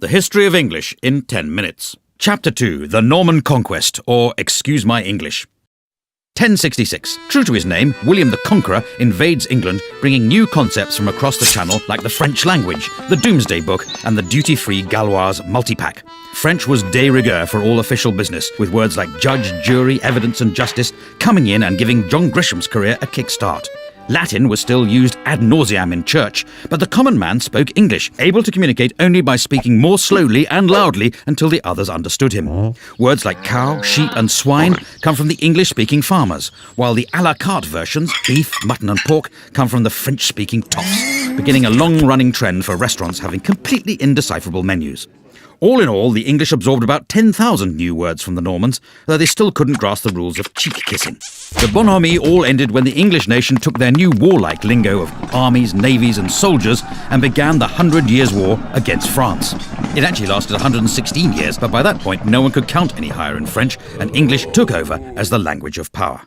The History of English in 10 minutes. Chapter 2, The Norman Conquest, or Excuse My English. 1066. True to his name, William the Conqueror invades England, bringing new concepts from across the Channel like the French language, the Doomsday Book, and the duty-free Gauloise multipack. French was de rigueur for all official business, with words like judge, jury, evidence and justice coming in and giving John Grisham's career a kick-start. Latin was still used ad nauseam in church, but the common man spoke English, able to communicate only by speaking more slowly and loudly until the others understood him. Words like cow, sheep and swine come from the English-speaking farmers, while the à la carte versions, beef, mutton and pork, come from the French-speaking toffs, beginning a long-running trend for restaurants having completely indecipherable menus. All in all, the English absorbed about 10,000 new words from the Normans, though they still couldn't grasp the rules of cheek-kissing. The bonhomie all ended when the English nation took their new warlike lingo of armies, navies and soldiers and began the 100 Years' War against France. It actually lasted 116 years, but by that point no one could count any higher in French, and English took over as the language of power.